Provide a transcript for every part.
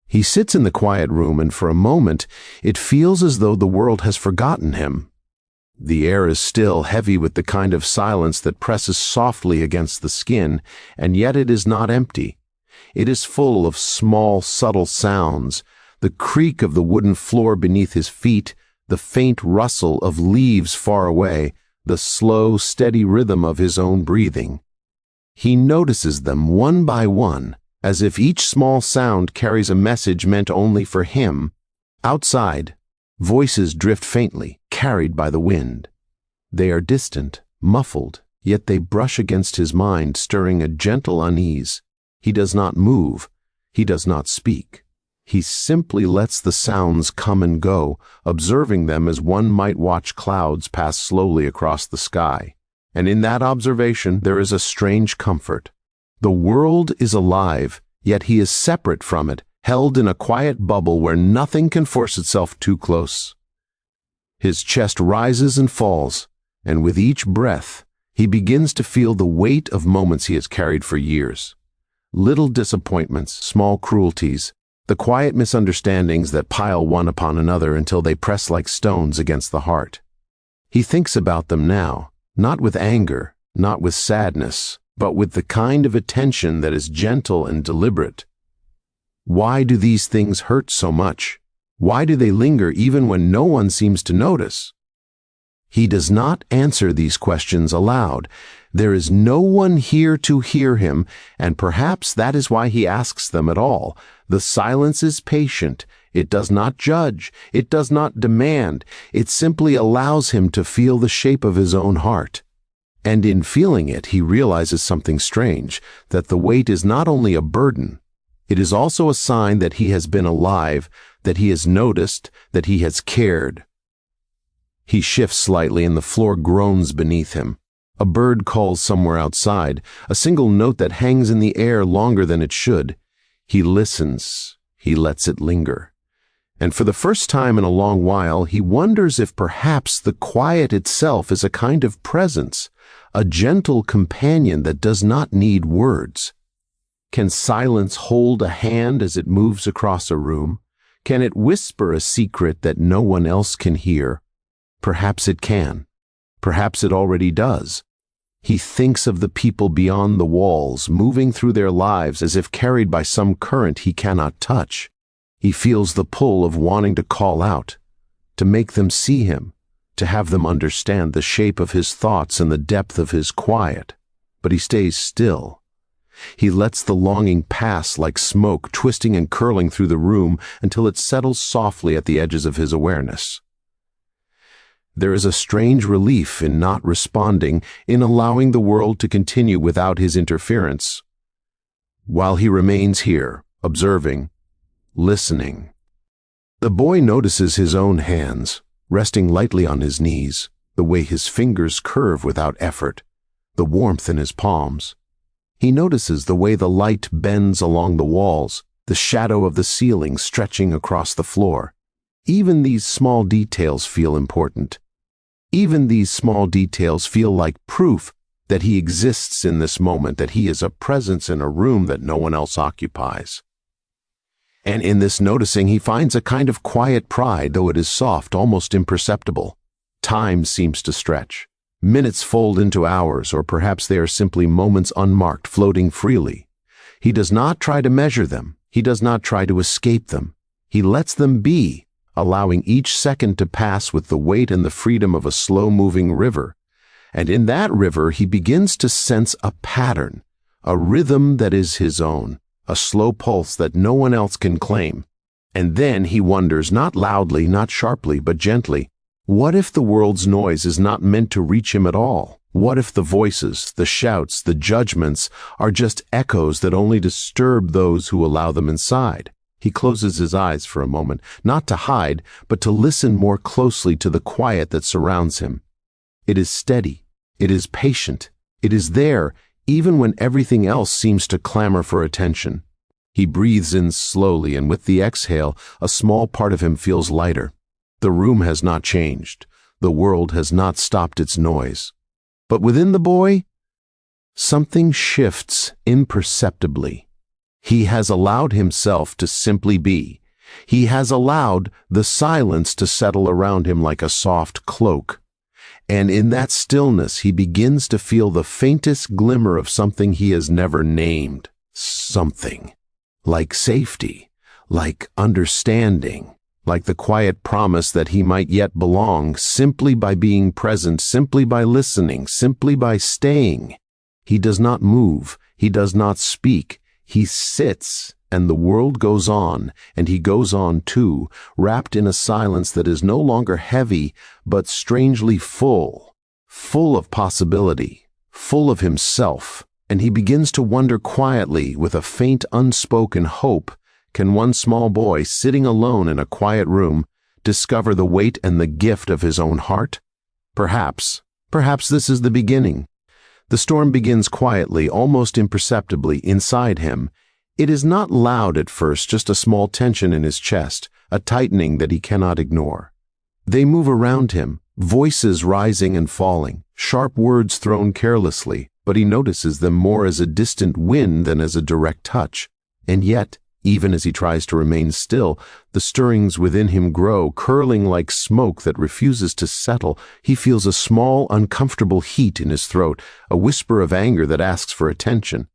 He sits in the quiet room, and for a moment, it feels as though the world has forgotten him. The air is still, heavy with the kind of silence that presses softly against the skin, and yet it is not empty. It is full of small, subtle sounds, the creak of the wooden floor beneath his feet, the faint rustle of leaves far away, the slow, steady rhythm of his own breathing. He notices them one by one, as if each small sound carries a message meant only for him. Outside, voices drift faintly, carried by the wind. They are distant, muffled, yet they brush against his mind, stirring a gentle unease. He does not move. He does not speak. He simply lets the sounds come and go, observing them as one might watch clouds pass slowly across the sky. And in that observation there is a strange comfort. The world is alive, yet he is separate from it, held in a quiet bubble where nothing can force itself too close. His chest rises and falls, and with each breath, he begins to feel the weight of moments he has carried for years. Little disappointments, small cruelties, the quiet misunderstandings that pile one upon another until they press like stones against the heart. He thinks about them now, not with anger, not with sadness, but with the kind of attention that is gentle and deliberate. Why do these things hurt so much? Why do they linger even when no one seems to notice? He does not answer these questions aloud. There is no one here to hear him, and perhaps that is why he asks them at all. The silence is patient. It does not judge. It does not demand. It simply allows him to feel the shape of his own heart. And in feeling it, he realizes something strange, that the weight is not only a burden, it is also a sign that he has been alive, that he has noticed, that he has cared. He shifts slightly and the floor groans beneath him. A bird calls somewhere outside, a single note that hangs in the air longer than it should. He listens. He lets it linger. And for the first time in a long while, he wonders if perhaps the quiet itself is a kind of presence, a gentle companion that does not need words. Can silence hold a hand as it moves across a room? Can it whisper a secret that no one else can hear? Perhaps it can. Perhaps it already does. He thinks of the people beyond the walls, moving through their lives as if carried by some current he cannot touch. He feels the pull of wanting to call out, to make them see him, to have them understand the shape of his thoughts and the depth of his quiet. But he stays still. He lets the longing pass like smoke, twisting and curling through the room until it settles softly at the edges of his awareness. There is a strange relief in not responding, in allowing the world to continue without his interference. While he remains here, observing, listening, the boy notices his own hands, resting lightly on his knees, the way his fingers curve without effort, the warmth in his palms. He notices the way the light bends along the walls, the shadow of the ceiling stretching across the floor. Even these small details feel important. Even these small details feel like proof that he exists in this moment, that he is a presence in a room that no one else occupies. And in this noticing, he finds a kind of quiet pride, though it is soft, almost imperceptible. Time seems to stretch. Minutes fold into hours, or perhaps they are simply moments unmarked, floating freely. He does not try to measure them. He does not try to escape them. He lets them be, allowing each second to pass with the weight and the freedom of a slow-moving river. And in that river he begins to sense a pattern, a rhythm that is his own, a slow pulse that no one else can claim. And then he wonders, not loudly, not sharply, but gently, what if the world's noise is not meant to reach him at all? What if the voices, the shouts, the judgments are just echoes that only disturb those who allow them inside? He closes his eyes for a moment, not to hide, but to listen more closely to the quiet that surrounds him. It is steady. It is patient. It is there, even when everything else seems to clamor for attention. He breathes in slowly, and with the exhale, a small part of him feels lighter. The room has not changed. The world has not stopped its noise. But within the boy, something shifts imperceptibly. He has allowed himself to simply be. He has allowed the silence to settle around him like a soft cloak. And in that stillness, he begins to feel the faintest glimmer of something he has never named. Something. Like safety. Like understanding. Like the quiet promise that he might yet belong, simply by being present, simply by listening, simply by staying. He does not move. He does not speak. He sits, and the world goes on, and he goes on too, wrapped in a silence that is no longer heavy, but strangely full. Full of possibility. Full of himself. And he begins to wonder quietly, with a faint unspoken hope, can one small boy, sitting alone in a quiet room, discover the weight and the gift of his own heart? Perhaps this is the beginning. The storm begins quietly, almost imperceptibly, inside him. It is not loud at first, just a small tension in his chest, a tightening that he cannot ignore. They move around him, voices rising and falling, sharp words thrown carelessly, but he notices them more as a distant wind than as a direct touch. And yet, even as he tries to remain still, the stirrings within him grow, curling like smoke that refuses to settle. He feels a small, uncomfortable heat in his throat, a whisper of anger that asks for attention.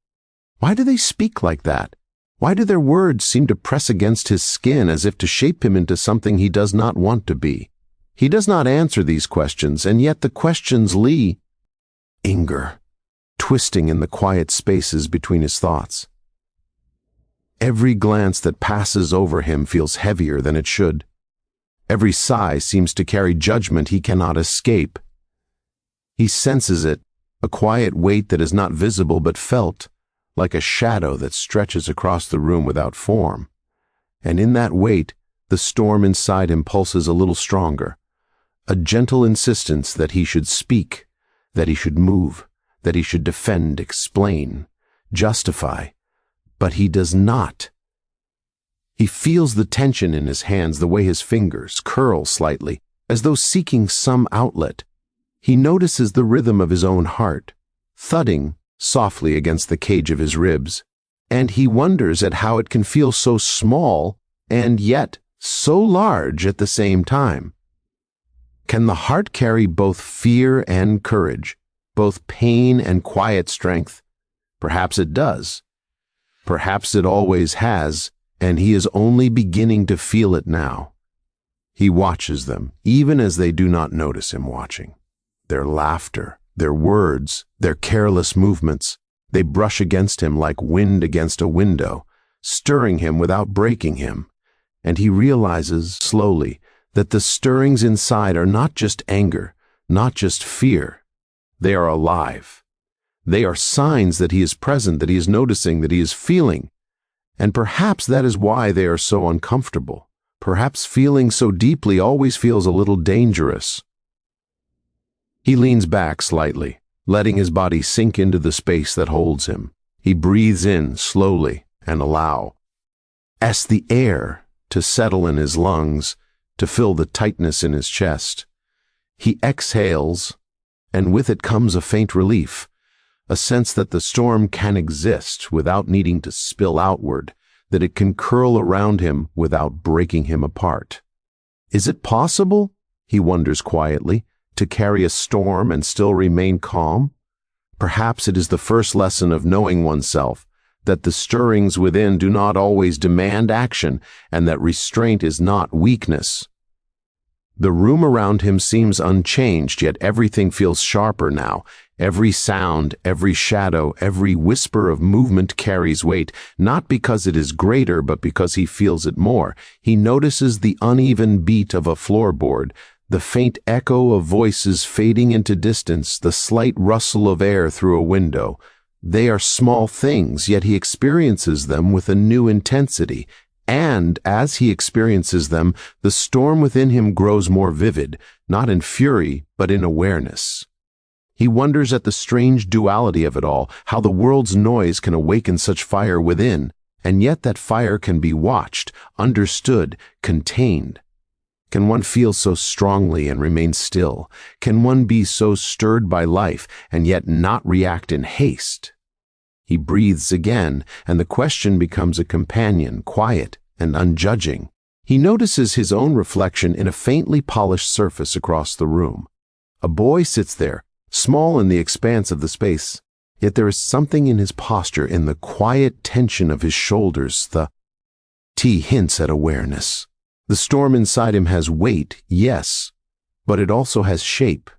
Why do they speak like that? Why do their words seem to press against his skin as if to shape him into something he does not want to be? He does not answer these questions, and yet the questions linger, twisting in the quiet spaces between his thoughts. Every glance that passes over him feels heavier than it should. Every sigh seems to carry judgment he cannot escape. He senses it, a quiet weight that is not visible but felt, like a shadow that stretches across the room without form. And in that weight, the storm inside him pulses a little stronger, a gentle insistence that he should speak, that he should move, that he should defend, explain, justify. But he does not. He feels the tension in his hands, the way his fingers curl slightly, as though seeking some outlet. He notices the rhythm of his own heart, thudding softly against the cage of his ribs, and he wonders at how it can feel so small and yet so large at the same time. Can the heart carry both fear and courage, both pain and quiet strength? Perhaps it does. Perhaps it always has, and he is only beginning to feel it now. He watches them, even as they do not notice him watching. Their laughter, their words, their careless movements, they brush against him like wind against a window, stirring him without breaking him. And he realizes, slowly, that the stirrings inside are not just anger, not just fear. They are alive. They are signs that he is present, that he is noticing, that he is feeling. And perhaps that is why they are so uncomfortable. Perhaps feeling so deeply always feels a little dangerous. He leans back slightly, letting his body sink into the space that holds him. He breathes in slowly and allows the air to settle in his lungs, to fill the tightness in his chest. He exhales, and with it comes a faint relief. A sense that the storm can exist without needing to spill outward, that it can curl around him without breaking him apart. Is it possible, he wonders quietly, to carry a storm and still remain calm? Perhaps it is the first lesson of knowing oneself, that the stirrings within do not always demand action, and that restraint is not weakness. The room around him seems unchanged, yet everything feels sharper now. Every sound, every shadow, every whisper of movement carries weight, not because it is greater, but because he feels it more. He notices the uneven beat of a floorboard, the faint echo of voices fading into distance, the slight rustle of air through a window. They are small things, yet he experiences them with a new intensity. And as he experiences them, the storm within him grows more vivid, not in fury, but in awareness. He wonders at the strange duality of it all, how the world's noise can awaken such fire within, and yet that fire can be watched, understood, contained. Can one feel so strongly and remain still? Can one be so stirred by life and yet not react in haste? He breathes again, and the question becomes a companion, quiet and unjudging. He notices his own reflection in a faintly polished surface across the room. A boy sits there, small in the expanse of the space, yet there is something in his posture, in the quiet tension of his shoulders. The T hints at awareness. The storm inside him has weight, yes, but it also has shape.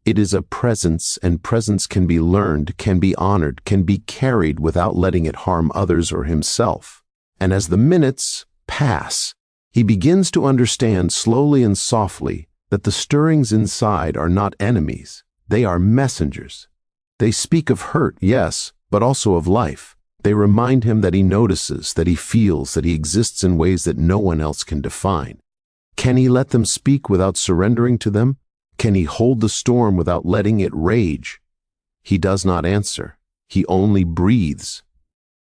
It is a presence, and presence can be learned, can be honored, can be carried without letting it harm others or himself. And as the minutes pass, he begins to understand slowly and softly that the stirrings inside are not enemies. They are messengers. They speak of hurt, yes, but also of life. They remind him that he notices, that he feels, that he exists in ways that no one else can define. Can he let them speak without surrendering to them? Can he hold the storm without letting it rage? He does not answer. He only breathes.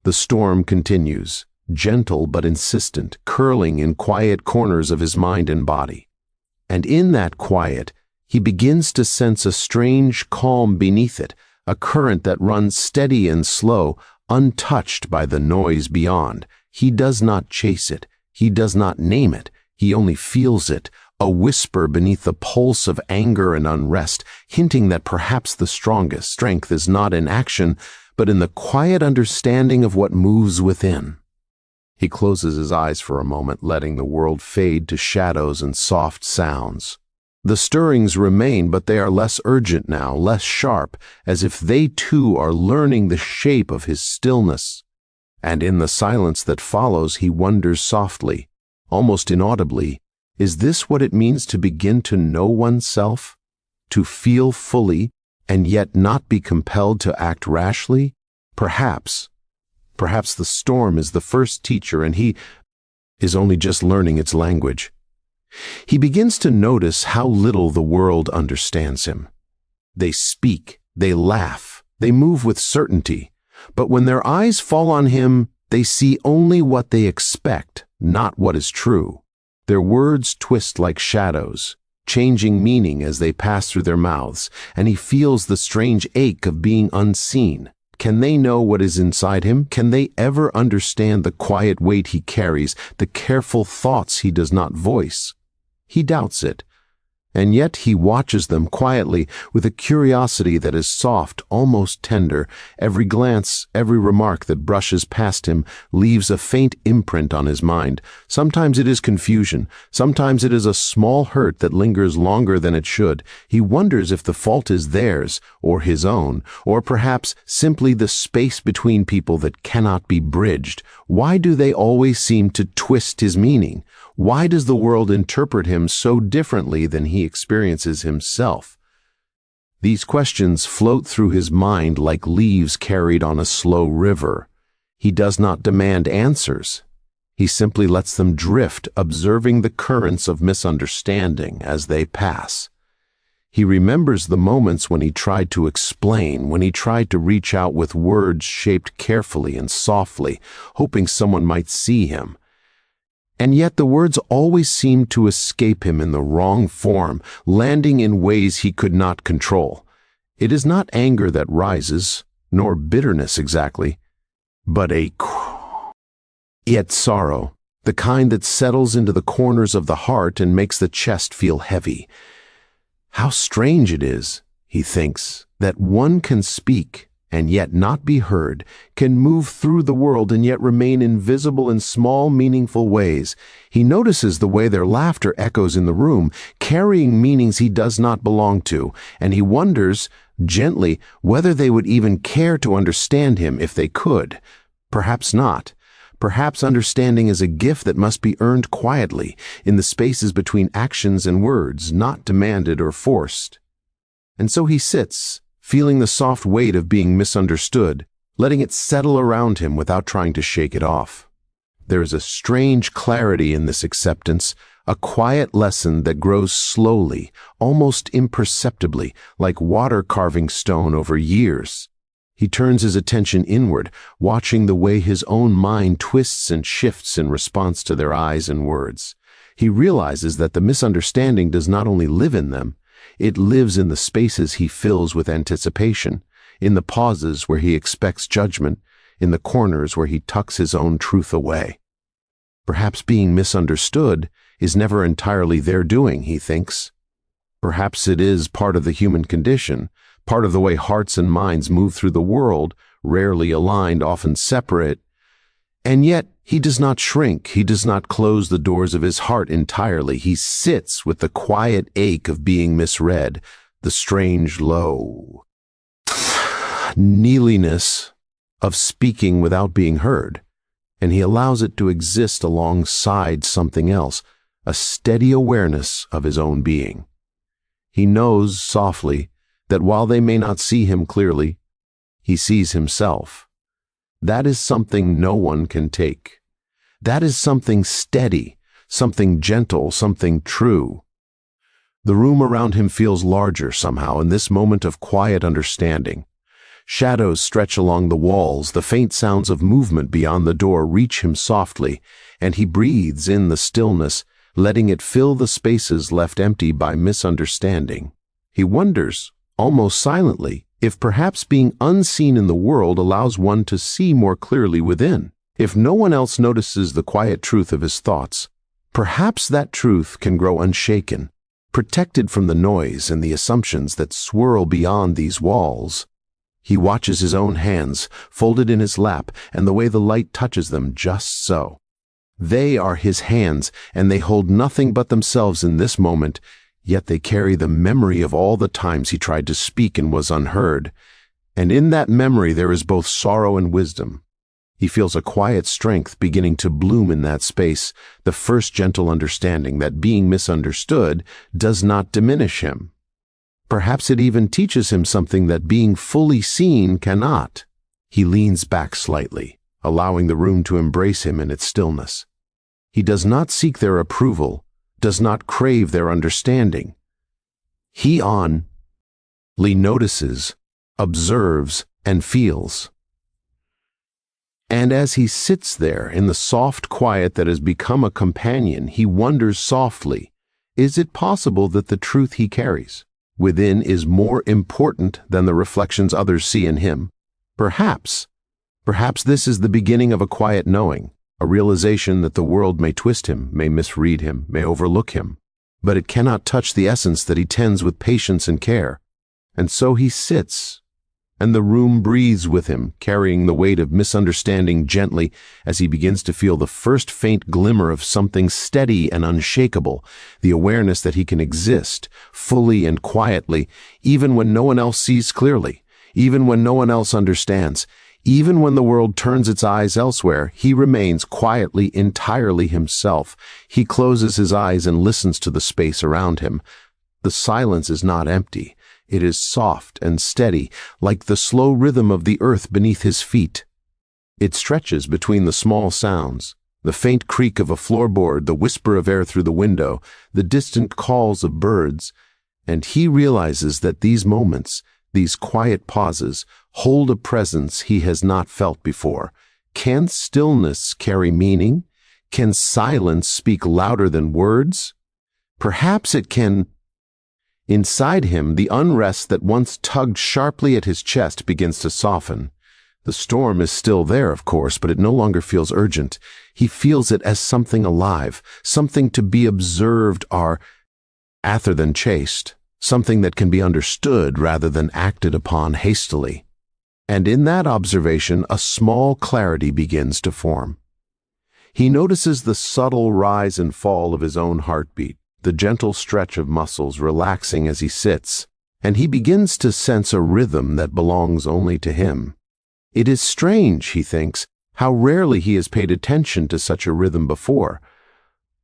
The storm continues, gentle but insistent, curling in quiet corners of his mind and body. And in that quiet, he begins to sense a strange calm beneath it, a current that runs steady and slow, untouched by the noise beyond. He does not chase it. He does not name it. He only feels it, a whisper beneath the pulse of anger and unrest, hinting that perhaps the strongest strength is not in action, but in the quiet understanding of what moves within. He closes his eyes for a moment, letting the world fade to shadows and soft sounds. The stirrings remain, but they are less urgent now, less sharp, as if they too are learning the shape of his stillness. And in the silence that follows, he wonders softly, almost inaudibly, is this what it means to begin to know oneself? To feel fully, and yet not be compelled to act rashly? Perhaps the storm is the first teacher, and he is only just learning its language. He begins to notice how little the world understands him. They speak, they laugh, they move with certainty, but when their eyes fall on him, they see only what they expect, not what is true. Their words twist like shadows, changing meaning as they pass through their mouths, and he feels the strange ache of being unseen. Can they know what is inside him? Can they ever understand the quiet weight he carries, the careful thoughts he does not voice? He doubts it, and yet he watches them quietly with a curiosity that is soft, almost tender. Every glance, every remark that brushes past him leaves a faint imprint on his mind. Sometimes it is confusion, sometimes it is a small hurt that lingers longer than it should. He wonders if the fault is theirs, or his own, or perhaps simply the space between people that cannot be bridged. Why do they always seem to twist his meaning? Why does the world interpret him so differently than he experiences himself? These questions float through his mind like leaves carried on a slow river. He does not demand answers. He simply lets them drift, observing the currents of misunderstanding as they pass. He remembers the moments when he tried to explain, when he tried to reach out with words shaped carefully and softly, hoping someone might see him. And yet the words always seemed to escape him in the wrong form, landing in ways he could not control. It is not anger that rises, nor bitterness exactly, but yet sorrow, the kind that settles into the corners of the heart and makes the chest feel heavy. How strange it is, he thinks, that one can speak and yet not be heard, can move through the world and yet remain invisible in small, meaningful ways. He notices the way their laughter echoes in the room, carrying meanings he does not belong to, and he wonders, gently, whether they would even care to understand him if they could. Perhaps not. Perhaps understanding is a gift that must be earned quietly, in the spaces between actions and words, not demanded or forced. And so he sits, feeling the soft weight of being misunderstood, letting it settle around him without trying to shake it off. There is a strange clarity in this acceptance, a quiet lesson that grows slowly, almost imperceptibly, like water carving stone over years. He turns his attention inward, watching the way his own mind twists and shifts in response to their eyes and words. He realizes that the misunderstanding does not only live in them, it lives in the spaces he fills with anticipation. in the pauses where he expects judgment, in the corners where he tucks his own truth away. Perhaps being misunderstood is never entirely their doing, he thinks. Perhaps it is part of the human condition, part of the way hearts and minds move through the world, rarely aligned, often separate. And yet, he does not shrink, he does not close the doors of his heart entirely. He sits with the quiet ache of being misread, the strange low neediness of speaking without being heard, and he allows it to exist alongside something else, a steady awareness of his own being. He knows softly that while they may not see him clearly, he sees himself. That is something no one can take. That is something steady, something gentle, something true. The room around him feels larger somehow in this moment of quiet understanding. Shadows stretch along the walls, the faint sounds of movement beyond the door reach him softly, and he breathes in the stillness, letting it fill the spaces left empty by misunderstanding. He wonders, almost silently, if perhaps being unseen in the world allows one to see more clearly within. If no one else notices the quiet truth of his thoughts, perhaps that truth can grow unshaken, protected from the noise and the assumptions that swirl beyond these walls. He watches his own hands, folded in his lap, and the way the light touches them just so. They are his hands, and they hold nothing but themselves in this moment, yet they carry the memory of all the times he tried to speak and was unheard. And in that memory there is both sorrow and wisdom. He feels a quiet strength beginning to bloom in that space, the first gentle understanding that being misunderstood does not diminish him. Perhaps it even teaches him something that being fully seen cannot. He leans back slightly, allowing the room to embrace him in its stillness. He does not seek their approval, does not crave their understanding. He only notices, observes, and feels. And as he sits there in the soft quiet that has become a companion, he wonders softly, is it possible that the truth he carries within is more important than the reflections others see in him? Perhaps this is the beginning of a quiet knowing, a realization that the world may twist him, may misread him, may overlook him, but it cannot touch the essence that he tends with patience and care. And so he sits, and the room breathes with him, carrying the weight of misunderstanding gently as he begins to feel the first faint glimmer of something steady and unshakable, the awareness that he can exist, fully and quietly, even when no one else sees clearly, even when no one else understands, even when the world turns its eyes elsewhere. He remains quietly, entirely himself. He closes his eyes and listens to the space around him. The silence is not empty. It is soft and steady, like the slow rhythm of the earth beneath his feet. It stretches between the small sounds, the faint creak of a floorboard, the whisper of air through the window, the distant calls of birds, and he realizes that these moments, these quiet pauses, hold a presence he has not felt before. Can stillness carry meaning? Can silence speak louder than words? Perhaps it can. Inside him, the unrest that once tugged sharply at his chest begins to soften. The storm is still there, of course, but it no longer feels urgent. He feels it as something alive, something to be observed rather than chased, something that can be understood rather than acted upon hastily. And in that observation, a small clarity begins to form. He notices the subtle rise and fall of his own heartbeat, the gentle stretch of muscles relaxing as he sits, and he begins to sense a rhythm that belongs only to him. It is strange, he thinks, how rarely he has paid attention to such a rhythm before.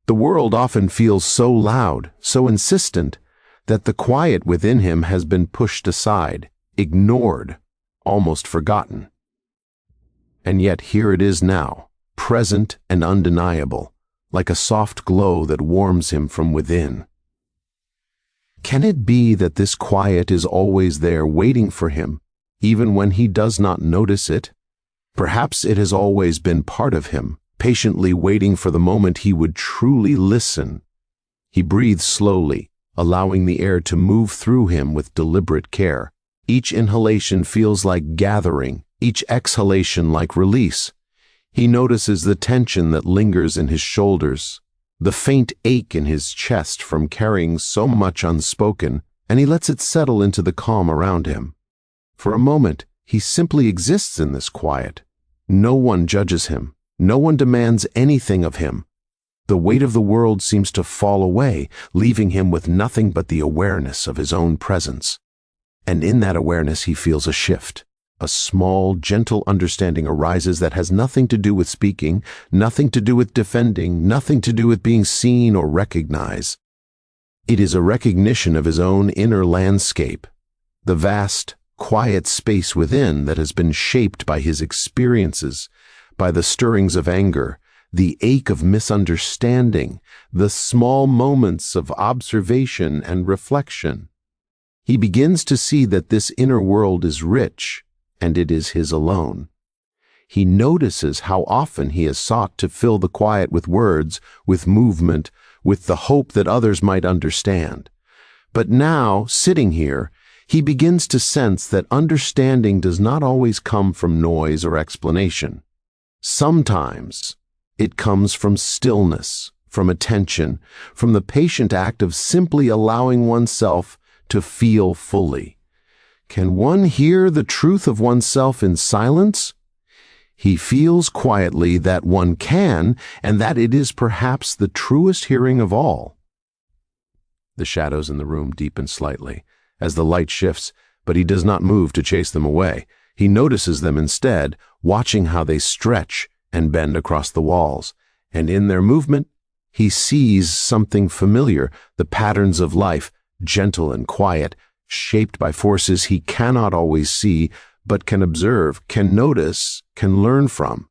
The world often feels so loud, so insistent, that the quiet within him has been pushed aside, ignored, almost forgotten. And yet here it is now, present and undeniable, like a soft glow that warms him from within. Can it be that this quiet is always there waiting for him, even when he does not notice it? Perhaps it has always been part of him, patiently waiting for the moment he would truly listen. He breathes slowly, allowing the air to move through him with deliberate care. Each inhalation feels like gathering, each exhalation like release. He notices the tension that lingers in his shoulders, the faint ache in his chest from carrying so much unspoken, and he lets it settle into the calm around him. For a moment, he simply exists in this quiet. No one judges him. No one demands anything of him. The weight of the world seems to fall away, leaving him with nothing but the awareness of his own presence. And in that awareness, he feels a shift. A small, gentle understanding arises that has nothing to do with speaking, nothing to do with defending, nothing to do with being seen or recognized. It is a recognition of his own inner landscape, the vast, quiet space within that has been shaped by his experiences, by the stirrings of anger, the ache of misunderstanding, the small moments of observation and reflection. He begins to see that this inner world is rich, and it is his alone. He notices how often he has sought to fill the quiet with words, with movement, with the hope that others might understand. But now, sitting here, he begins to sense that understanding does not always come from noise or explanation. Sometimes it comes from stillness, from attention, from the patient act of simply allowing oneself to feel fully. Can one hear the truth of oneself in silence? He feels quietly that one can, and that it is perhaps the truest hearing of all. The shadows in the room deepen slightly as the light shifts, but he does not move to chase them away. He notices them instead, watching how they stretch and bend across the walls, and in their movement, he sees something familiar, the patterns of life, gentle and quiet, shaped by forces he cannot always see, but can observe, can notice, can learn from.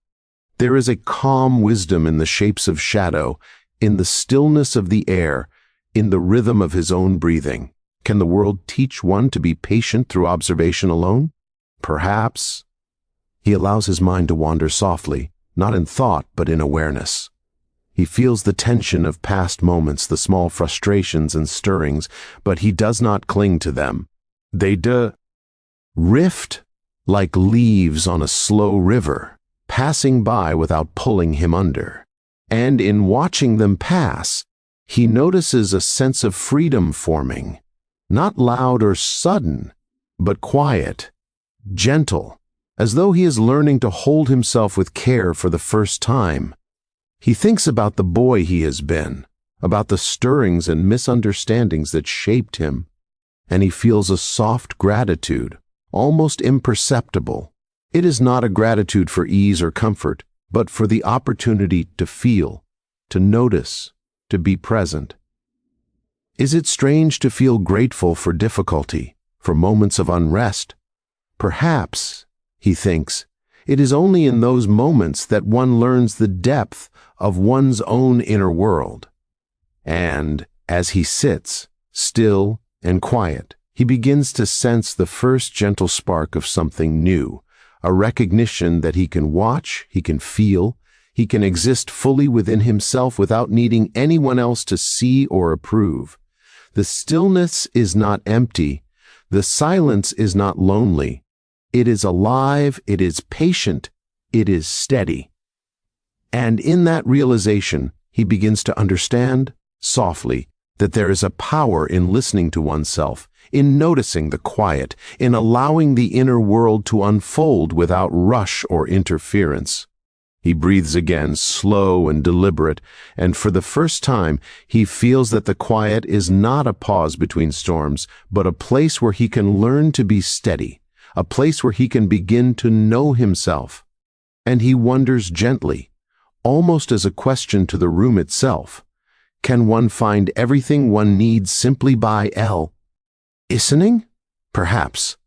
There is a calm wisdom in the shapes of shadow, in the stillness of the air, in the rhythm of his own breathing. Can the world teach one to be patient through observation alone? Perhaps. He allows his mind to wander softly, not in thought, but in awareness. He feels the tension of past moments, the small frustrations and stirrings, but he does not cling to them. They drift like leaves on a slow river, passing by without pulling him under. And in watching them pass, he notices a sense of freedom forming, not loud or sudden, but quiet, gentle, as though he is learning to hold himself with care for the first time. He thinks about the boy he has been, about the stirrings and misunderstandings that shaped him, and he feels a soft gratitude, almost imperceptible. It is not a gratitude for ease or comfort, but for the opportunity to feel, to notice, to be present. Is it strange to feel grateful for difficulty, for moments of unrest? Perhaps, he thinks, it is only in those moments that one learns the depth of one's own inner world. And as he sits, still and quiet, he begins to sense the first gentle spark of something new, a recognition that he can watch, he can feel, he can exist fully within himself without needing anyone else to see or approve. The stillness is not empty. The silence is not lonely. It is alive, it is patient, it is steady. And in that realization, he begins to understand, softly, that there is a power in listening to oneself, in noticing the quiet, in allowing the inner world to unfold without rush or interference. He breathes again, slow and deliberate, and for the first time, he feels that the quiet is not a pause between storms, but a place where he can learn to be steady, a place where he can begin to know himself. And he wonders gently, almost as a question to the room itself, can one find everything one needs simply by listening? Perhaps.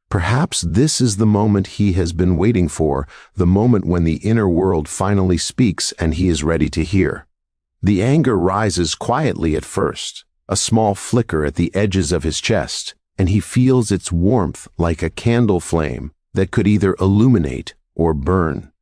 Perhaps this is the moment he has been waiting for, the moment when the inner world finally speaks and he is ready to hear. The anger rises quietly at first, a small flicker at the edges of his chest, and he feels its warmth like a candle flame that could either illuminate or burn.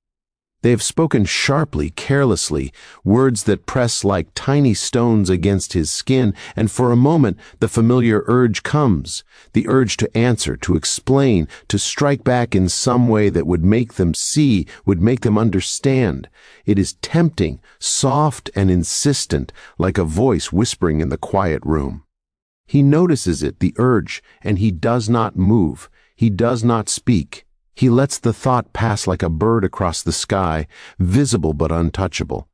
They have spoken sharply, carelessly, words that press like tiny stones against his skin, and for a moment the familiar urge comes, the urge to answer, to explain, to strike back in some way that would make them see, would make them understand. It is tempting, soft and insistent, like a voice whispering in the quiet room. He notices it, the urge, and he does not move. He does not speak. He lets the thought pass like a bird across the sky, visible but untouchable.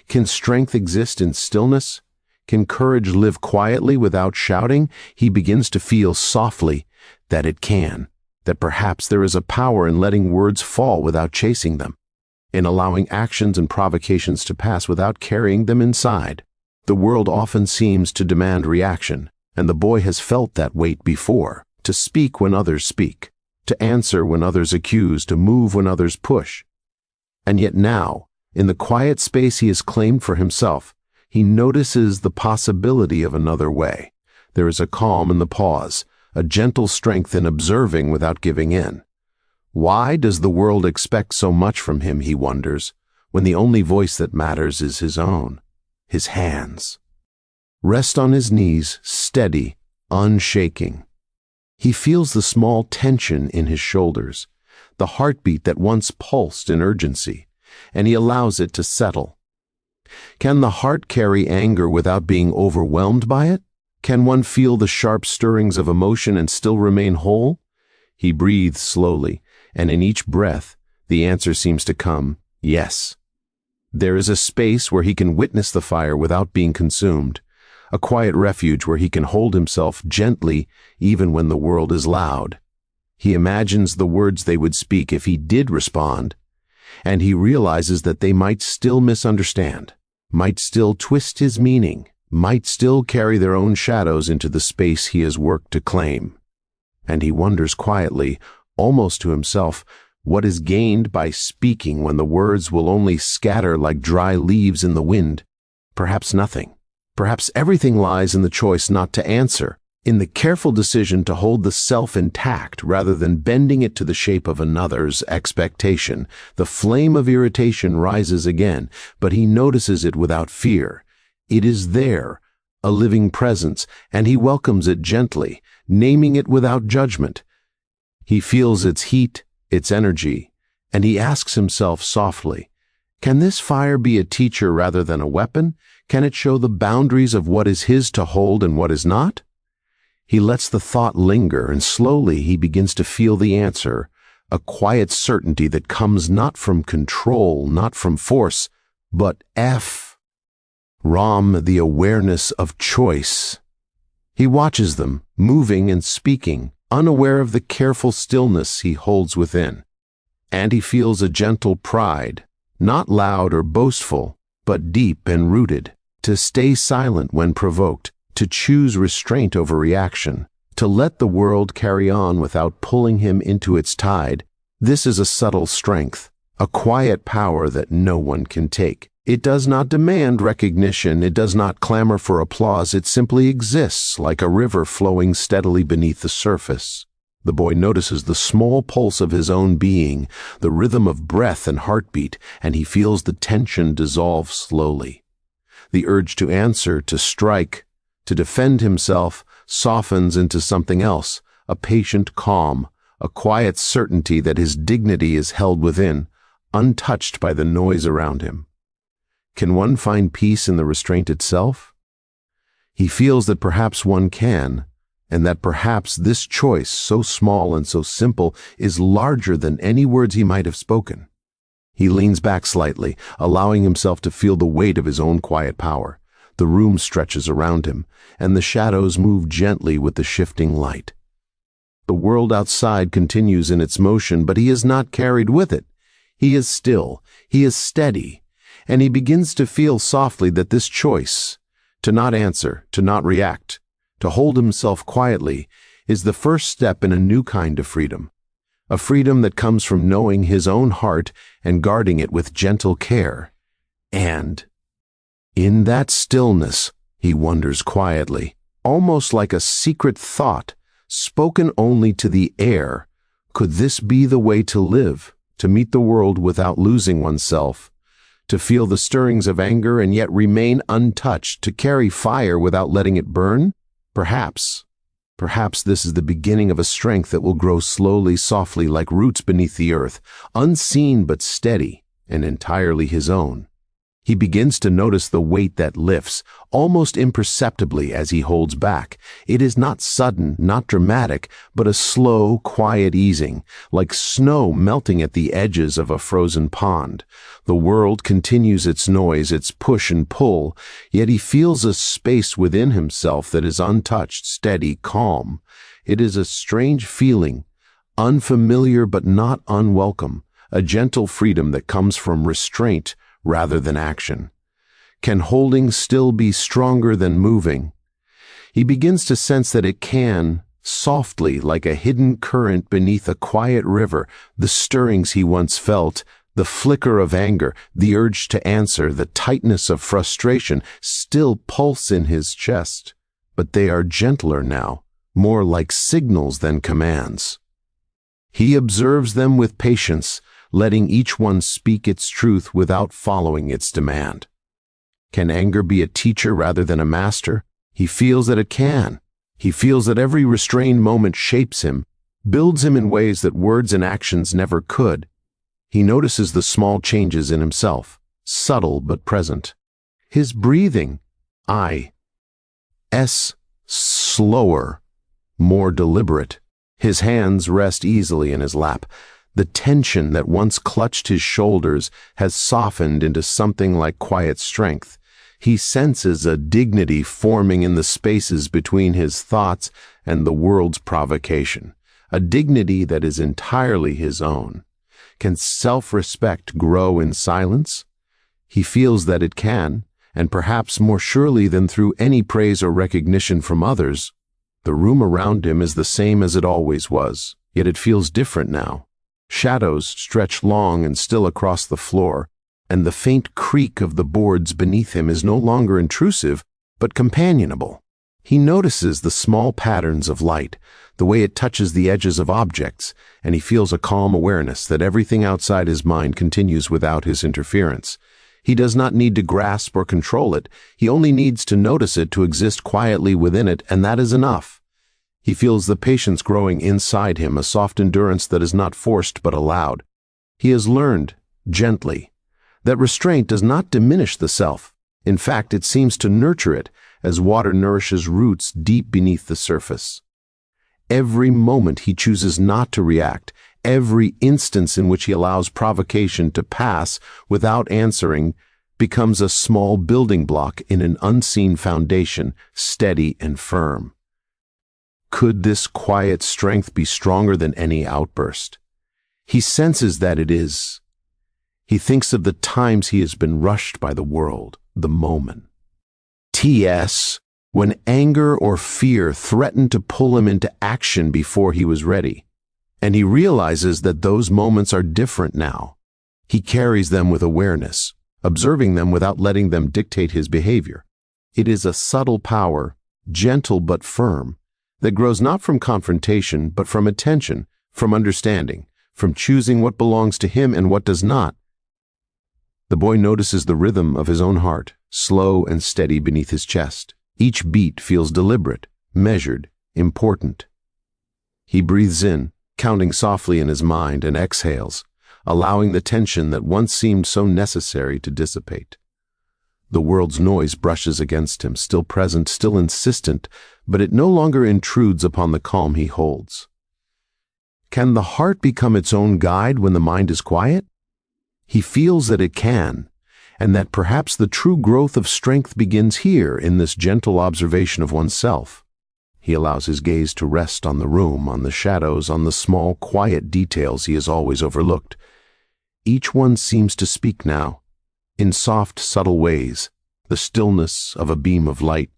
Can strength exist in stillness? Can courage live quietly without shouting? He begins to feel softly that it can, that perhaps there is a power in letting words fall without chasing them, in allowing actions and provocations to pass without carrying them inside. The world often seems to demand reaction, and the boy has felt that weight before, to speak when others speak, to answer when others accuse, to move when others push. And yet now, in the quiet space he has claimed for himself, he notices the possibility of another way. There is a calm in the pause, a gentle strength in observing without giving in. Why does the world expect so much from him, he wonders, when the only voice that matters is his own, his hands? Rest on his knees, steady, unshaking. He feels the small tension in his shoulders, the heartbeat that once pulsed in urgency, and he allows it to settle. Can the heart carry anger without being overwhelmed by it? Can one feel the sharp stirrings of emotion and still remain whole? He breathes slowly, and in each breath, the answer seems to come, yes. There is a space where he can witness the fire without being consumed, a quiet refuge where he can hold himself gently even when the world is loud. He imagines the words they would speak if he did respond, and he realizes that they might still misunderstand, might still twist his meaning, might still carry their own shadows into the space he has worked to claim. And he wonders quietly, almost to himself, what is gained by speaking when the words will only scatter like dry leaves in the wind. Perhaps nothing. Perhaps everything lies in the choice not to answer, in the careful decision to hold the self intact rather than bending it to the shape of another's expectation. The flame of irritation rises again, but he notices it without fear. It is there, a living presence, and he welcomes it gently, naming it without judgment. He feels its heat, its energy, and he asks himself softly, can this fire be a teacher rather than a weapon? Can it show the boundaries of what is his to hold and what is not? He lets the thought linger, and slowly he begins to feel the answer, a quiet certainty that comes not from control, not from force, but Ram, the awareness of choice. He watches them, moving and speaking, unaware of the careful stillness he holds within. And he feels a gentle pride, not loud or boastful, but deep and rooted, to stay silent when provoked, to choose restraint over reaction, to let the world carry on without pulling him into its tide. This is a subtle strength, a quiet power that no one can take. It does not demand recognition, it does not clamor for applause, it simply exists like a river flowing steadily beneath the surface. The boy notices the small pulse of his own being, the rhythm of breath and heartbeat, and he feels the tension dissolve slowly. The urge to answer, to strike, to defend himself, softens into something else, a patient calm, a quiet certainty that his dignity is held within, untouched by the noise around him. Can one find peace in the restraint itself? He feels that perhaps one can, and that perhaps this choice, so small and so simple, is larger than any words he might have spoken. He leans back slightly, allowing himself to feel the weight of his own quiet power. The room stretches around him, and the shadows move gently with the shifting light. The world outside continues in its motion, but he is not carried with it. He is still, he is steady, and he begins to feel softly that this choice, to not answer, to not react, to hold himself quietly, is the first step in a new kind of freedom. A freedom that comes from knowing his own heart and guarding it with gentle care. And in that stillness, he wonders quietly, almost like a secret thought, spoken only to the air, could this be the way to live, to meet the world without losing oneself, to feel the stirrings of anger and yet remain untouched, to carry fire without letting it burn? Perhaps this is the beginning of a strength that will grow slowly, softly, like roots beneath the earth, unseen but steady and entirely his own. He begins to notice the weight that lifts, almost imperceptibly as he holds back. It is not sudden, not dramatic, but a slow, quiet easing, like snow melting at the edges of a frozen pond. The world continues its noise, its push and pull, yet he feels a space within himself that is untouched, steady, calm. It is a strange feeling, unfamiliar but not unwelcome, a gentle freedom that comes from restraint rather than action. Can holding still be stronger than moving? He begins to sense that it can, softly, like a hidden current beneath a quiet river. The stirrings he once felt, the flicker of anger, the urge to answer, the tightness of frustration, still pulse in his chest, but they are gentler now, more like signals than commands. He observes them with patience, letting each one speak its truth without following its demand. Can anger be a teacher rather than a master? He feels that it can. He feels that every restrained moment shapes him, builds him in ways that words and actions never could. He notices the small changes in himself, subtle but present. His breathing, slower, more deliberate. His hands rest easily in his lap. The tension that once clutched his shoulders has softened into something like quiet strength. He senses a dignity forming in the spaces between his thoughts and the world's provocation, a dignity that is entirely his own. Can self-respect grow in silence? He feels that it can, and perhaps more surely than through any praise or recognition from others. The room around him is the same as it always was, yet it feels different now. Shadows stretch long and still across the floor, and the faint creak of the boards beneath him is no longer intrusive, but companionable. He notices the small patterns of light, the way it touches the edges of objects, and he feels a calm awareness that everything outside his mind continues without his interference. He does not need to grasp or control it. He only needs to notice it, to exist quietly within it, and that is enough. He feels the patience growing inside him, a soft endurance that is not forced but allowed. He has learned, gently, that restraint does not diminish the self. In fact, it seems to nurture it, as water nourishes roots deep beneath the surface. Every moment he chooses not to react, every instance in which he allows provocation to pass without answering, becomes a small building block in an unseen foundation, steady and firm. Could this quiet strength be stronger than any outburst? He senses that it is. He thinks of the times he has been rushed by the world, the moment. When anger or fear threatened to pull him into action before he was ready. And he realizes that those moments are different now. He carries them with awareness, observing them without letting them dictate his behavior. It is a subtle power, gentle but firm, that grows not from confrontation, but from attention, from understanding, from choosing what belongs to him and what does not. The boy notices the rhythm of his own heart, slow and steady beneath his chest. Each beat feels deliberate, measured, important. He breathes in, counting softly in his mind, and exhales, allowing the tension that once seemed so necessary to dissipate. The world's noise brushes against him, still present, still insistent, but it no longer intrudes upon the calm he holds. Can the heart become its own guide when the mind is quiet? He feels that it can, and that perhaps the true growth of strength begins here, in this gentle observation of oneself. He allows his gaze to rest on the room, on the shadows, on the small, quiet details he has always overlooked. Each one seems to speak now, in soft, subtle ways, the stillness of a beam of light,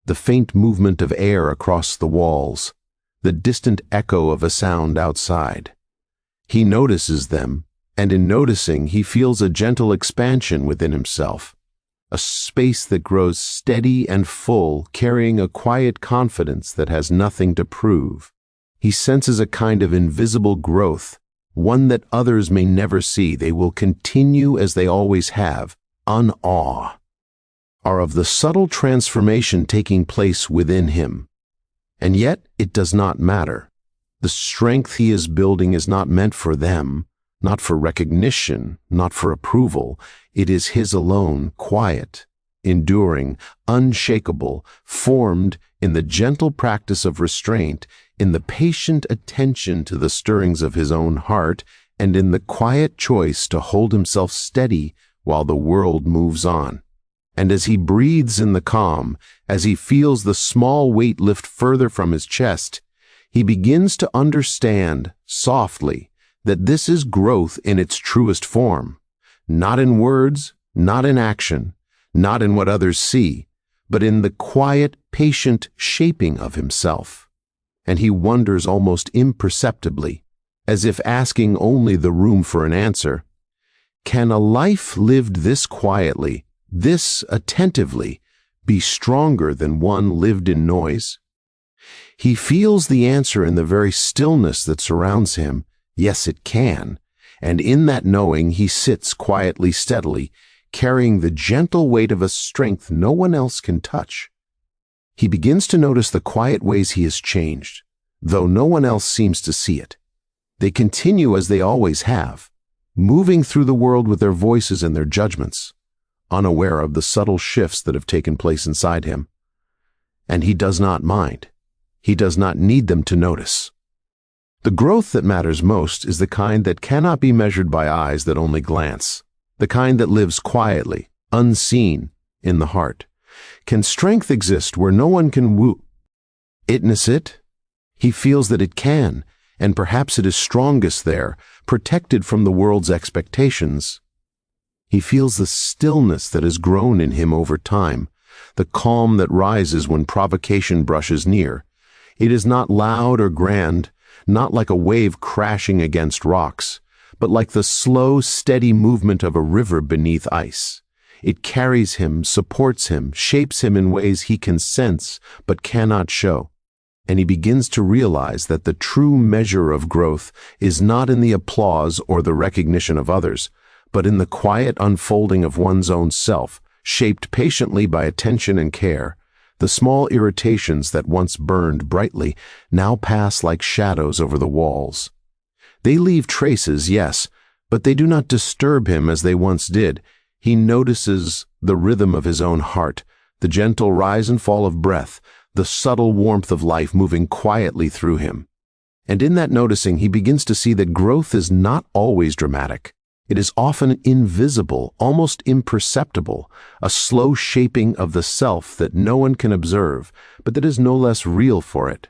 the faint movement of air across the walls, the distant echo of a sound outside. He notices them, and in noticing he feels a gentle expansion within himself, a space that grows steady and full, carrying a quiet confidence that has nothing to prove. He senses a kind of invisible growth, one that others may never see. They will continue as they always have, unawe, are of the subtle transformation taking place within him. And yet it does not matter. The strength he is building is not meant for them, not for recognition, not for approval. It is his alone, quiet, enduring, unshakable, formed in the gentle practice of restraint, in the patient attention to the stirrings of his own heart, and in the quiet choice to hold himself steady while the world moves on. And as he breathes in the calm, as he feels the small weight lift further from his chest, he begins to understand, softly, that this is growth in its truest form, not in words, not in action, not in what others see, but in the quiet, patient shaping of himself. And he wonders almost imperceptibly, as if asking only the room for an answer, can a life lived this quietly, this attentively, be stronger than one lived in noise? He feels the answer in the very stillness that surrounds him. Yes, it can. And in that knowing, he sits quietly, steadily, carrying the gentle weight of a strength no one else can touch. He begins to notice the quiet ways he has changed, though no one else seems to see it. They continue as they always have, moving through the world with their voices and their judgments, unaware of the subtle shifts that have taken place inside him. And he does not mind. He does not need them to notice. The growth that matters most is the kind that cannot be measured by eyes that only glance, the kind that lives quietly, unseen, in the heart. Can strength exist where no one can witness it? He feels that it can, and perhaps it is strongest there, protected from the world's expectations. He feels the stillness that has grown in him over time, the calm that rises when provocation brushes near. It is not loud or grand, not like a wave crashing against rocks, but like the slow, steady movement of a river beneath ice. It carries him, supports him, shapes him in ways he can sense but cannot show. And he begins to realize that the true measure of growth is not in the applause or the recognition of others, but in the quiet unfolding of one's own self, shaped patiently by attention and care. The small irritations that once burned brightly now pass like shadows over the walls. They leave traces, yes, but they do not disturb him as they once did. He notices the rhythm of his own heart, the gentle rise and fall of breath, the subtle warmth of life moving quietly through him. And in that noticing, he begins to see that growth is not always dramatic. It is often invisible, almost imperceptible, a slow shaping of the self that no one can observe, but that is no less real for it.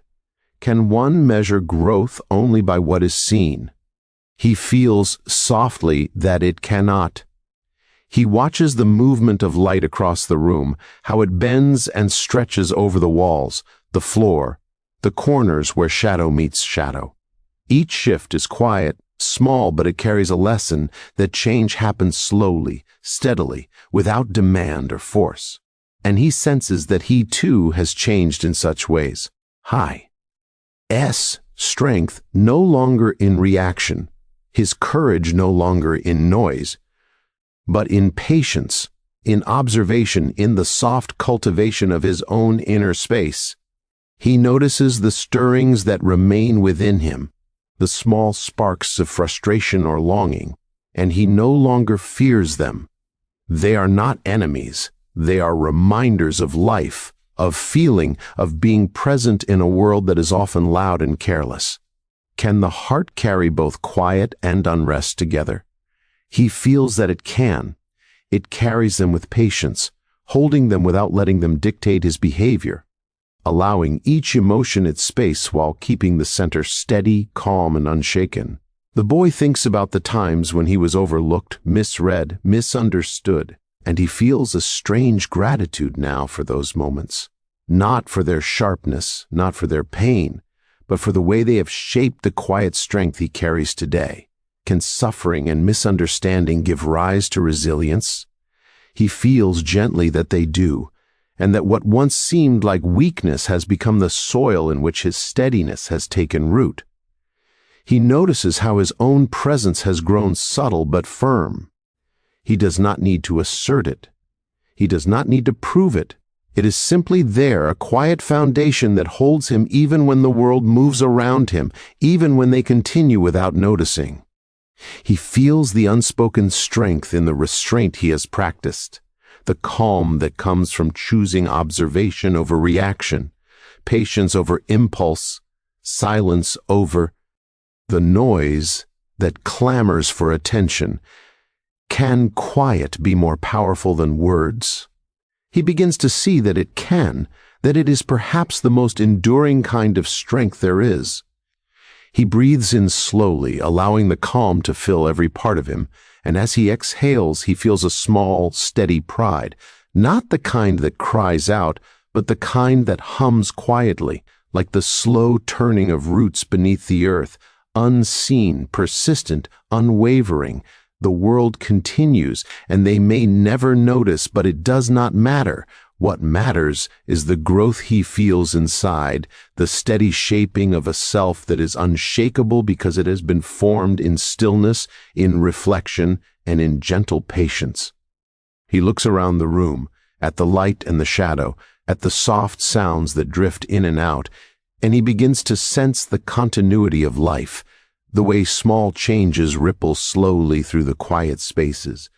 Can one measure growth only by what is seen? He feels softly that it cannot. He watches the movement of light across the room, how it bends and stretches over the walls, the floor, the corners where shadow meets shadow. Each shift is quiet, small, but it carries a lesson that change happens slowly, steadily, without demand or force. And he senses that he too has changed in such ways. Strength no longer in reaction, his courage no longer in noise, but in patience, in observation, in the soft cultivation of his own inner space. He notices the stirrings that remain within him, the small sparks of frustration or longing, and he no longer fears them. They are not enemies. They are reminders of life, of feeling, of being present in a world that is often loud and careless. Can the heart carry both quiet and unrest together? He feels that it can. It carries them with patience, holding them without letting them dictate his behavior, allowing each emotion its space while keeping the center steady, calm, and unshaken. The boy thinks about the times when he was overlooked, misread, misunderstood, and he feels a strange gratitude now for those moments, not for their sharpness, not for their pain, but for the way they have shaped the quiet strength he carries today. Can suffering and misunderstanding give rise to resilience? He feels gently that they do, and that what once seemed like weakness has become the soil in which his steadiness has taken root. He notices how his own presence has grown subtle but firm. He does not need to assert it. He does not need to prove it. It is simply there, a quiet foundation that holds him even when the world moves around him, even when they continue without noticing. He feels the unspoken strength in the restraint he has practiced, the calm that comes from choosing observation over reaction, patience over impulse, silence over the noise that clamors for attention. Can quiet be more powerful than words? He begins to see that it can, that it is perhaps the most enduring kind of strength there is. He breathes in slowly, allowing the calm to fill every part of him, and as he exhales, he feels a small, steady pride, not the kind that cries out, but the kind that hums quietly, like the slow turning of roots beneath the earth, unseen, persistent, unwavering. The world continues, and they may never notice, but it does not matter. What matters is the growth he feels inside, the steady shaping of a self that is unshakable because it has been formed in stillness, in reflection, and in gentle patience. He looks around the room, at the light and the shadow, at the soft sounds that drift in and out, and he begins to sense the continuity of life, the way small changes ripple slowly through the quiet spaces.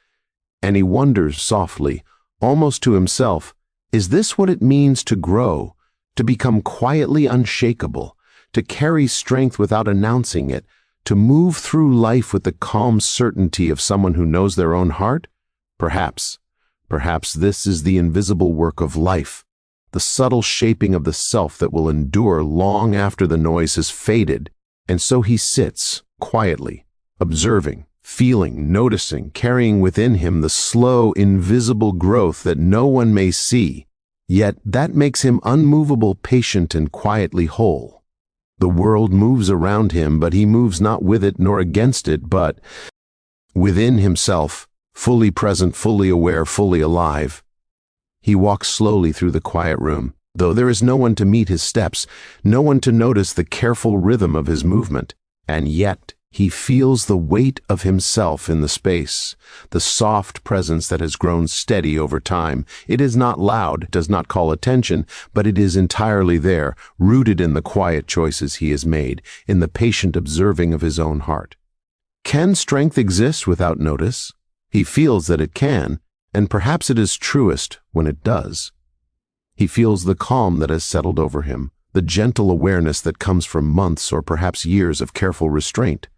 And he wonders softly, almost to himself, is this what it means to grow, to become quietly unshakable, to carry strength without announcing it, to move through life with the calm certainty of someone who knows their own heart? Perhaps this is the invisible work of life, the subtle shaping of the self that will endure long after the noise has faded. And so he sits, quietly, observing, feeling, noticing, carrying within him the slow, invisible growth that no one may see, yet that makes him unmovable, patient, and quietly whole. The world moves around him, but he moves not with it nor against it, but within himself, fully present, fully aware, fully alive. He walks slowly through the quiet room, though there is no one to meet his steps, no one to notice the careful rhythm of his movement, and yet he feels the weight of himself in the space, the soft presence that has grown steady over time. It is not loud, does not call attention, but it is entirely there, rooted in the quiet choices he has made, in the patient observing of his own heart. Can strength exist without notice? He feels that it can, and perhaps it is truest when it does. He feels the calm that has settled over him, the gentle awareness that comes from months or perhaps years of careful restraint.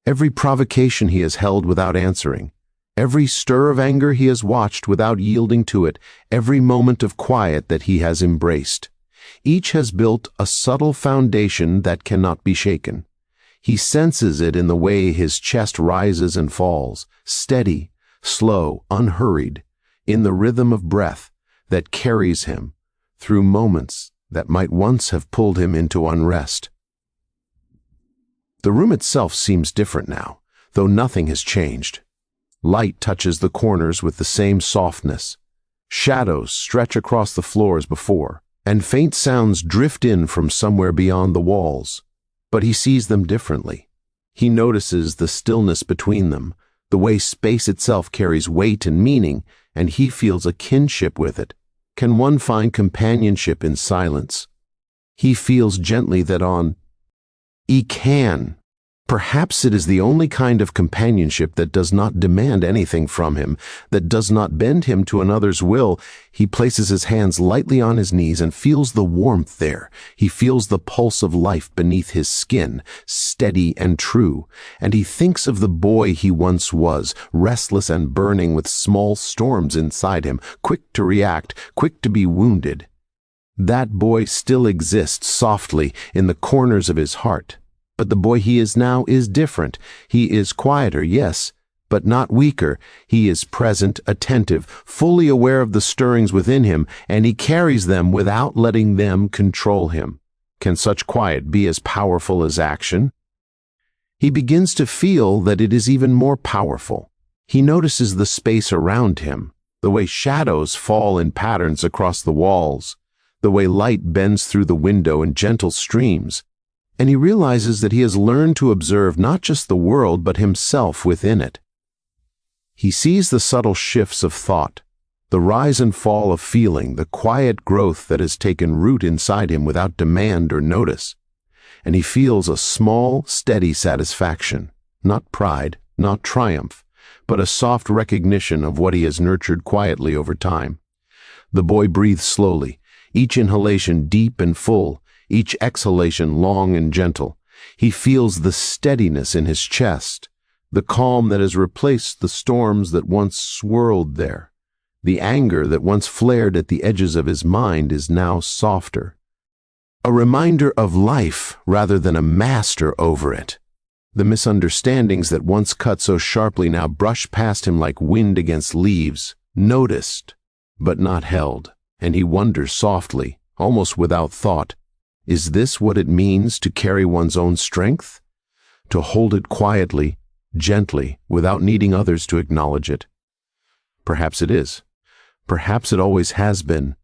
Every provocation he has held without answering, every stir of anger he has watched without yielding to it, every moment of quiet that he has embraced. Each has built a subtle foundation that cannot be shaken. He senses it in the way his chest rises and falls, steady, slow, unhurried, in the rhythm of breath that carries him through moments that might once have pulled him into unrest. The room itself seems different now, though nothing has changed. Light touches the corners with the same softness. Shadows stretch across the floor as before, and faint sounds drift in from somewhere beyond the walls. But he sees them differently. He notices the stillness between them, the way space itself carries weight and meaning, and he feels a kinship with it. Can one find companionship in silence? He feels gently that he can. Perhaps it is the only kind of companionship that does not demand anything from him, that does not bend him to another's will. He places his hands lightly on his knees and feels the warmth there. He feels the pulse of life beneath his skin, steady and true. And he thinks of the boy he once was, restless and burning with small storms inside him, quick to react, quick to be wounded. That boy still exists softly in the corners of his heart. But the boy he is now is different. He is quieter, yes, but not weaker. He is present, attentive, fully aware of the stirrings within him, and he carries them without letting them control him. Can such quiet be as powerful as action? He begins to feel that it is even more powerful. He notices the space around him, the way shadows fall in patterns across the walls, the way light bends through the window in gentle streams. and he realizes that he has learned to observe not just the world but himself within it. He sees the subtle shifts of thought, the rise and fall of feeling, the quiet growth that has taken root inside him without demand or notice. And he feels a small, steady satisfaction, not pride, not triumph, but a soft recognition of what he has nurtured quietly over time. The boy breathes slowly, each inhalation deep and full, each exhalation long and gentle. He feels the steadiness in his chest, the calm that has replaced the storms that once swirled there. The anger that once flared at the edges of his mind is now softer. A reminder of life rather than a master over it. The misunderstandings that once cut so sharply now brush past him like wind against leaves, noticed, but not held. And he wonders softly, almost without thought, is this what it means to carry one's own strength? To hold it quietly, gently, without needing others to acknowledge it? Perhaps it is. Perhaps it always has been.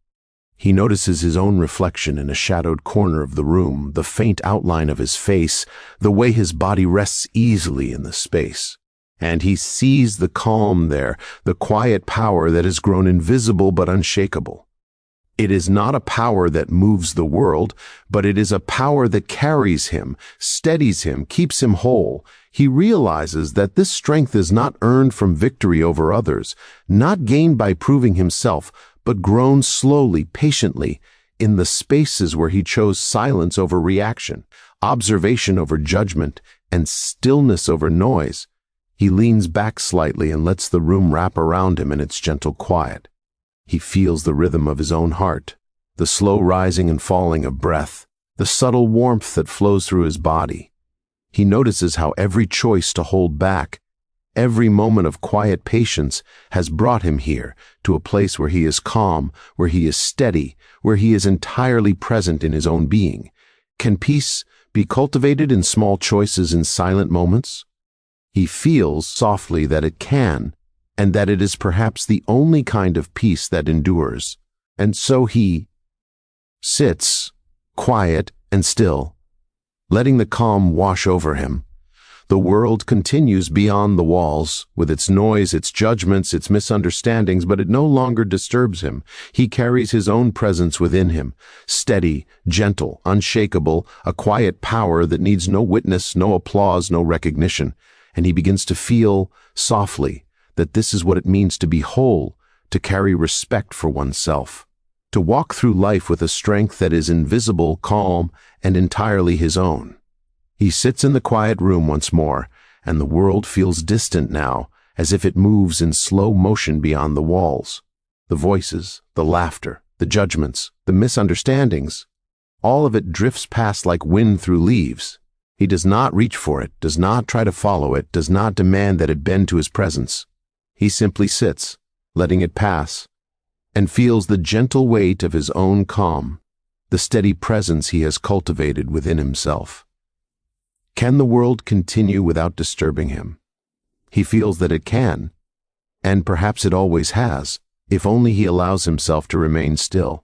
He notices his own reflection in a shadowed corner of the room, the faint outline of his face, the way his body rests easily in the space. And he sees the calm there, the quiet power that has grown invisible but unshakable. It is not a power that moves the world, but it is a power that carries him, steadies him, keeps him whole. He realizes that this strength is not earned from victory over others, not gained by proving himself, but grown slowly, patiently, in the spaces where he chose silence over reaction, observation over judgment, and stillness over noise. He leans back slightly and lets the room wrap around him in its gentle quiet. He feels the rhythm of his own heart, the slow rising and falling of breath, the subtle warmth that flows through his body. He notices how every choice to hold back, every moment of quiet patience has brought him here to a place where he is calm, where he is steady, where he is entirely present in his own being. Can peace be cultivated in small choices in silent moments? He feels softly that it can, and that it is perhaps the only kind of peace that endures. And so he sits, quiet and still, letting the calm wash over him. The world continues beyond the walls, with its noise, its judgments, its misunderstandings, but it no longer disturbs him. He carries his own presence within him, steady, gentle, unshakable, a quiet power that needs no witness, no applause, no recognition. And he begins to feel, softly, that this is what it means to be whole, to carry respect for oneself, to walk through life with a strength that is invisible, calm, and entirely his own. He sits in the quiet room once more, and the world feels distant now, as if it moves in slow motion beyond the walls. The voices, the laughter, the judgments, the misunderstandings, all of it drifts past like wind through leaves. He does not reach for it, does not try to follow it, does not demand that it bend to his presence. He simply sits, letting it pass, and feels the gentle weight of his own calm, the steady presence he has cultivated within himself. Can the world continue without disturbing him? He feels that it can, and perhaps it always has, if only he allows himself to remain still.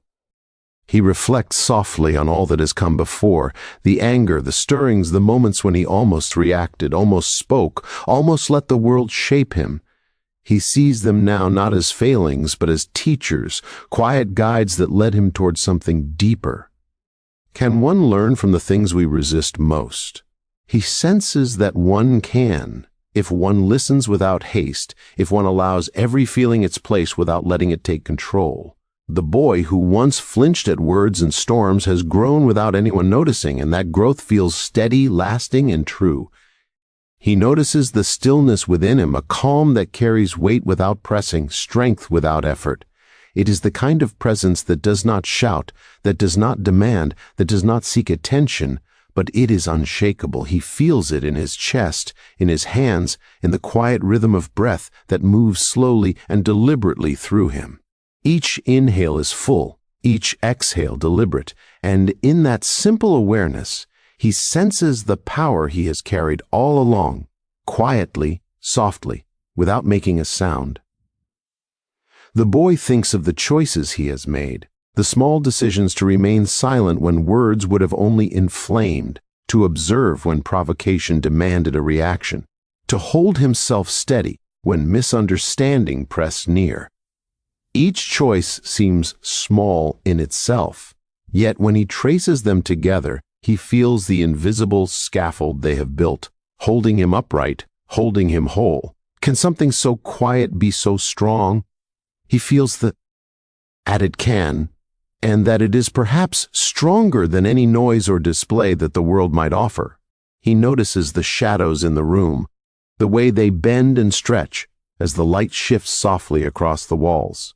He reflects softly on all that has come before, the anger, the stirrings, the moments when he almost reacted, almost spoke, almost let the world shape him. He sees them now not as failings, but as teachers, quiet guides that led him toward something deeper. Can one learn from the things we resist most? He senses that one can, if one listens without haste, if one allows every feeling its place without letting it take control. The boy who once flinched at words and storms has grown without anyone noticing, and that growth feels steady, lasting, and true. He notices the stillness within him, a calm that carries weight without pressing, strength without effort. It is the kind of presence that does not shout, that does not demand, that does not seek attention, but it is unshakable. He feels it in his chest, in his hands, in the quiet rhythm of breath that moves slowly and deliberately through him. Each inhale is full, each exhale deliberate, and in that simple awareness, he senses the power he has carried all along, quietly, softly, without making a sound. The boy thinks of the choices he has made, the small decisions to remain silent when words would have only inflamed, to observe when provocation demanded a reaction, to hold himself steady when misunderstanding pressed near. Each choice seems small in itself, yet when he traces them together, he feels the invisible scaffold they have built, holding him upright, holding him whole. Can something so quiet be so strong? He feels that it can, and that it is perhaps stronger than any noise or display that the world might offer. He notices the shadows in the room, the way they bend and stretch as the light shifts softly across the walls.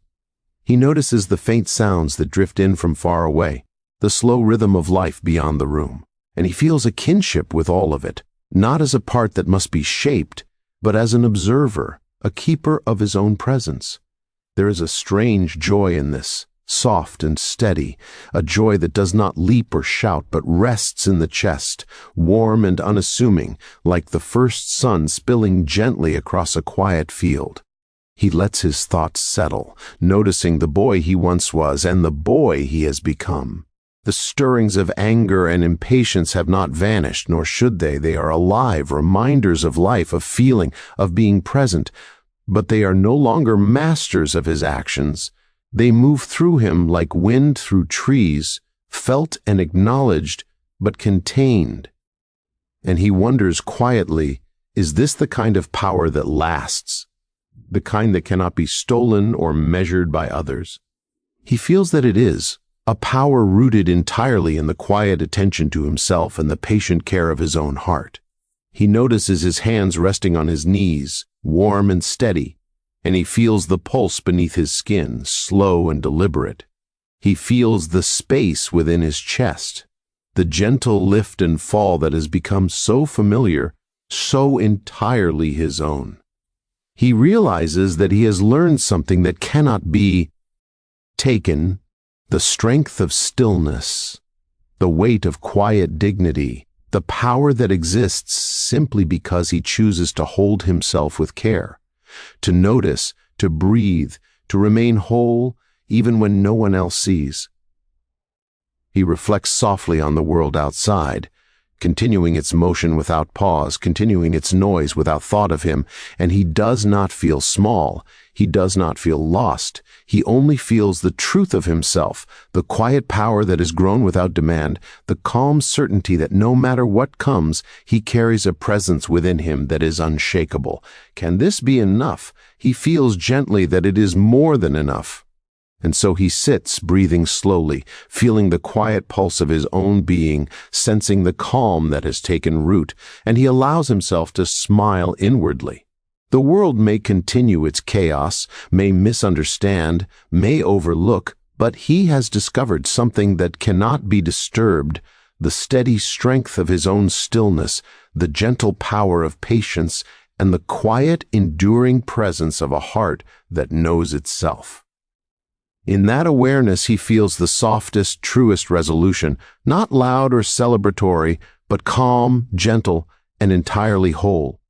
He notices the faint sounds that drift in from far away, the slow rhythm of life beyond the room, and he feels a kinship with all of it, not as a part that must be shaped, but as an observer, a keeper of his own presence. There is a strange joy in this, soft and steady, a joy that does not leap or shout but rests in the chest, warm and unassuming, like the first sun spilling gently across a quiet field. He lets his thoughts settle, noticing the boy he once was and the boy he has become. The stirrings of anger and impatience have not vanished, nor should they. They are alive, reminders of life, of feeling, of being present, but they are no longer masters of his actions. They move through him like wind through trees, felt and acknowledged, but contained. And he wonders quietly, is this the kind of power that lasts? The kind that cannot be stolen or measured by others? He feels that it is, a power rooted entirely in the quiet attention to himself and the patient care of his own heart. He notices his hands resting on his knees, warm and steady, and he feels the pulse beneath his skin, slow and deliberate. He feels the space within his chest, the gentle lift and fall that has become so familiar, so entirely his own. He realizes that he has learned something that cannot be taken, the strength of stillness, the weight of quiet dignity, the power that exists simply because he chooses to hold himself with care, to notice, to breathe, to remain whole even when no one else sees. He reflects softly on the world outside, continuing its motion without pause, continuing its noise without thought of him, and he does not feel small, he does not feel lost, he only feels the truth of himself, the quiet power that has grown without demand, the calm certainty that no matter what comes, he carries a presence within him that is unshakable. Can this be enough? He feels gently that it is more than enough. And so he sits, breathing slowly, feeling the quiet pulse of his own being, sensing the calm that has taken root, and he allows himself to smile inwardly. The world may continue its chaos, may misunderstand, may overlook, but he has discovered something that cannot be disturbed, the steady strength of his own stillness, the gentle power of patience, and the quiet, enduring presence of a heart that knows itself. In that awareness he feels the softest, truest resolution, not loud or celebratory, but calm, gentle, and entirely whole.